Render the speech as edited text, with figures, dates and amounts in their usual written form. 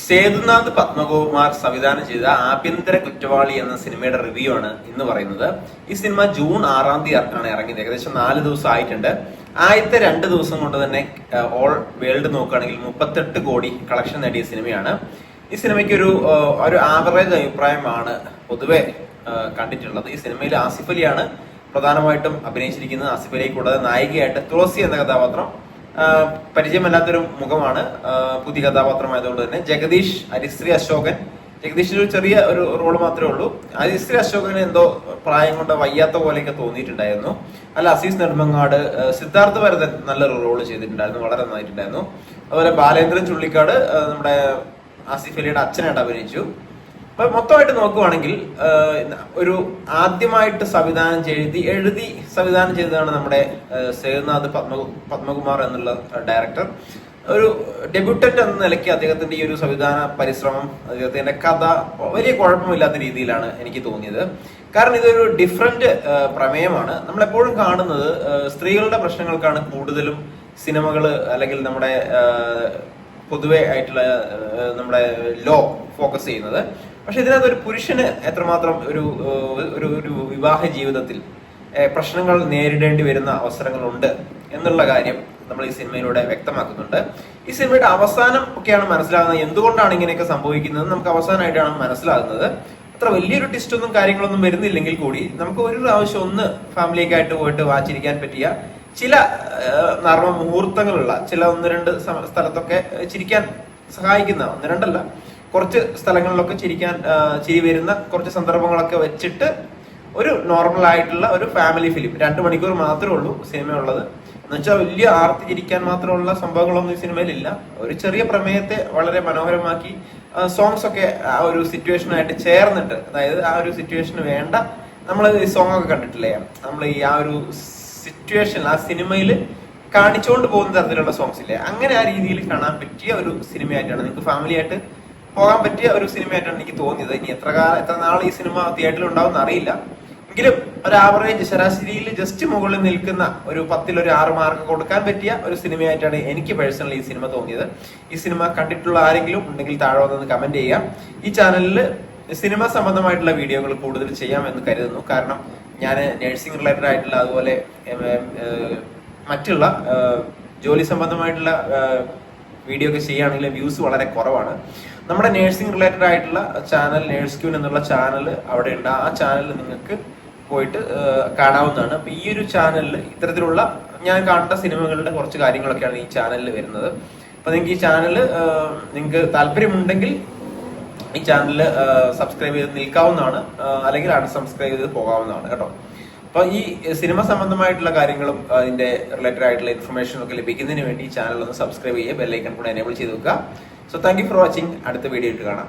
സേതുനാഥ് പത്മകുമാർ സംവിധാനം ചെയ്ത ആഭ്യന്തര കുറ്റവാളി എന്ന സിനിമയുടെ റിവ്യൂ ആണ് ഇന്ന് പറയുന്നത്. ഈ സിനിമ ജൂൺ 6-ാം തീയതി ആണ് ഇറങ്ങിയത്. ഏകദേശം 4 ദിവസം ആയിട്ടുണ്ട്. ആദ്യത്തെ 2 ദിവസം കൊണ്ട് തന്നെ ഓൾ വേൾഡ് നോക്കുകയാണെങ്കിൽ 38 കോടി കളക്ഷൻ നേടിയ സിനിമയാണ്. ഈ സിനിമയ്ക്ക് ഒരു ആവറേജ് അഭിപ്രായമാണ് പൊതുവെ കണ്ടിട്ടുള്ളത്. ഈ സിനിമയിൽ ആസിഫ് അലിയാണ് പ്രധാനമായിട്ടും അഭിനയിച്ചിരിക്കുന്നത്. ആസിഫ് അലിയെ കൂടാതെ നായികയായിട്ട് തുളസി എന്ന കഥാപാത്രം പരിചയമല്ലാത്തൊരു മുഖമാണ്. പുതിയ കഥാപാത്രമായതുകൊണ്ട് തന്നെ ജഗദീഷ്, ഹരിശ്രീ അശോകൻ. ജഗദീഷിന് ഒരു ചെറിയ ഒരു റോള് മാത്രമേ ഉള്ളൂ. ഹരിശ്രീ അശോകന് എന്തോ പ്രായം കൊണ്ട് വയ്യാത്ത പോലെയൊക്കെ തോന്നിയിട്ടുണ്ടായിരുന്നു. അല്ല, അസീസ് നെടുമങ്ങാട്, സിദ്ധാർത്ഥ ഭരതൻ നല്ലൊരു റോള് ചെയ്തിട്ടുണ്ടായിരുന്നു, വളരെ നന്നായിട്ടുണ്ടായിരുന്നു. അതുപോലെ ബാലേന്ദ്രൻ ചുള്ളിക്കാട് നമ്മുടെ ആസിഫ് അലിയുടെ അച്ഛനായിട്ട് അഭിനയിച്ചു. അപ്പൊ മൊത്തമായിട്ട് നോക്കുവാണെങ്കിൽ ഒരു ആദ്യമായിട്ട് എഴുതി സംവിധാനം ചെയ്തതാണ് നമ്മുടെ സേതുനാഥ് പത്മകുമാർ എന്നുള്ള ഡയറക്ടർ. ഒരു ഡെബ്യൂട്ടന്റ് എന്ന നിലയ്ക്ക് അദ്ദേഹത്തിന്റെ ഈ ഒരു സംവിധാന പരിശ്രമം, അദ്ദേഹത്തിന്റെ കഥ വലിയ കുഴപ്പമില്ലാത്ത രീതിയിലാണ് എനിക്ക് തോന്നിയത്. കാരണം ഇതൊരു ഡിഫറെന്റ് പ്രമേയമാണ്. നമ്മളെപ്പോഴും കാണുന്നത് സ്ത്രീകളുടെ പ്രശ്നങ്ങൾക്കാണ് കൂടുതലും സിനിമകൾ അല്ലെങ്കിൽ നമ്മുടെ പൊതുവെ ആയിട്ടുള്ള നമ്മുടെ ലോ ഫോക്കസ് ചെയ്യുന്നത്. പക്ഷെ ഇതിനകത്ത് ഒരു പുരുഷന് എത്രമാത്രം ഒരു വിവാഹ ജീവിതത്തിൽ പ്രശ്നങ്ങൾ നേരിടേണ്ടി വരുന്ന അവസരങ്ങളുണ്ട് എന്നുള്ള കാര്യം നമ്മൾ ഈ സിനിമയിലൂടെ വ്യക്തമാക്കുന്നുണ്ട്. ഈ സിനിമയുടെ അവസാനം ഒക്കെയാണ് മനസ്സിലാകുന്നത് എന്തുകൊണ്ടാണ് ഇങ്ങനെയൊക്കെ സംഭവിക്കുന്നത്. നമുക്ക് അവസാനമായിട്ടാണ് മനസ്സിലാകുന്നത്. അത്ര വലിയൊരു ട്വിസ്റ്റൊന്നും കാര്യങ്ങളൊന്നും വരുന്നില്ലെങ്കിൽ കൂടി നമുക്ക് ഒരു പ്രാവശ്യം ഒന്ന് ഫാമിലിയൊക്കെ പോയിട്ട് വാച്ചിരിക്കാൻ പറ്റിയ ചില നർമ്മ മുഹൂർത്തങ്ങളുള്ള ചില 1-2 സ്ഥലത്തൊക്കെ ചിരിക്കാൻ സഹായിക്കുന്ന, 1-2 കുറച്ച് സ്ഥലങ്ങളിലൊക്കെ ചിരി വരുന്ന കുറച്ച് സന്ദർഭങ്ങളൊക്കെ വെച്ചിട്ട് ഒരു നോർമൽ ആയിട്ടുള്ള ഒരു ഫാമിലി ഫിലിം. 2 മണിക്കൂർ മാത്രമേ ഉള്ളൂ സിനിമ ഉള്ളത്. എന്നുവെച്ചാൽ വലിയ ആർത്തി ചിരിക്കാൻ മാത്രമുള്ള സംഭവങ്ങളൊന്നും ഈ സിനിമയിലില്ല. ഒരു ചെറിയ പ്രമേയത്തെ വളരെ മനോഹരമാക്കി സോങ്സ് ഒക്കെ ആ ഒരു സിറ്റുവേഷനായിട്ട് ചേർന്നിട്ട്, അതായത് ആ ഒരു സിറ്റുവേഷന് വേണ്ട, നമ്മൾ ഈ സോങ് ഒക്കെ കണ്ടിട്ടില്ലേ, നമ്മൾ ഈ ആ ഒരു സിറ്റുവേഷൻ ആ സിനിമയിൽ കാണിച്ചുകൊണ്ട് പോകുന്ന തരത്തിലുള്ള സോങ്സ് ഇല്ലേ, അങ്ങനെ ആ രീതിയിൽ കാണാൻ പറ്റിയ ഒരു സിനിമയായിട്ടാണ്, നിങ്ങൾക്ക് ഫാമിലി ആയിട്ട് പോകാൻ പറ്റിയ ഒരു സിനിമയായിട്ടാണ് എനിക്ക് തോന്നിയത്. ഇനി എത്ര നാൾ ഈ സിനിമ തിയേറ്ററിൽ ഉണ്ടാവും അറിയില്ല. എങ്കിലും ഒരു ആവറേജ് ശരാശരിയിൽ ജസ്റ്റ് മുകളിൽ നിൽക്കുന്ന ഒരു 10-ൽ ഒരു 6 മാർക്ക് കൊടുക്കാൻ പറ്റിയ ഒരു സിനിമയായിട്ടാണ് എനിക്ക് പേഴ്സണലി ഈ സിനിമ തോന്നിയത്. ഈ സിനിമ കണ്ടിട്ടുള്ള ആരെങ്കിലും ഉണ്ടെങ്കിൽ താഴെ വന്ന് കമന്റ് ചെയ്യാം. ഈ ചാനലിൽ സിനിമ സംബന്ധമായിട്ടുള്ള വീഡിയോകൾ കൂടുതൽ ചെയ്യാമെന്ന് കരുതുന്നു. കാരണം ഞാൻ നഴ്സിംഗ് റിലേറ്റഡ് ആയിട്ടുള്ള, അതുപോലെ മറ്റുള്ള ജോലി സംബന്ധമായിട്ടുള്ള വീഡിയോ ഒക്കെ ചെയ്യുകയാണെങ്കിൽ വ്യൂസ് വളരെ കുറവാണ്. നമ്മുടെ നഴ്സിംഗ് റിലേറ്റഡ് ആയിട്ടുള്ള ചാനൽ നേഴ്സ് ക്യൂൻ എന്നുള്ള ചാനൽ അവിടെ ഉണ്ട്. ആ ചാനൽ നിങ്ങൾക്ക് പോയിട്ട് കാണാവുന്നതാണ്. അപ്പൊ ഈ ഒരു ചാനലിൽ ഇത്തരത്തിലുള്ള ഞാൻ കണ്ട സിനിമകളുടെ കുറച്ച് കാര്യങ്ങളൊക്കെയാണ് ഈ ചാനലിൽ വരുന്നത്. അപ്പൊ നിങ്ങൾക്ക് ഈ ചാനൽ നിങ്ങൾക്ക് താല്പര്യമുണ്ടെങ്കിൽ ഈ ചാനൽ സബ്സ്ക്രൈബ് ചെയ്ത് നിൽക്കാവുന്നതാണ്, അല്ലെങ്കിൽ അൺസബ്സ്ക്രൈബ് ചെയ്ത് പോകാവുന്നതാണ് കേട്ടോ. അപ്പൊ ഈ സിനിമ സംബന്ധമായിട്ടുള്ള കാര്യങ്ങളും അതിന്റെ റിലേറ്റഡ് ആയിട്ടുള്ള ഇൻഫർമേഷനും ഒക്കെ ലഭിക്കുന്നതിന് വേണ്ടി ഈ ചാനൽ ഒന്ന് സബ്സ്ക്രൈബ് ചെയ്യുക, ബെല്ലൈക്കൺ കൂടെ എനേബിൾ ചെയ്ത് വെക്കുക. So thank you for watching. അടുത്ത വീഡിയോ ഇട്ട് കാണാം.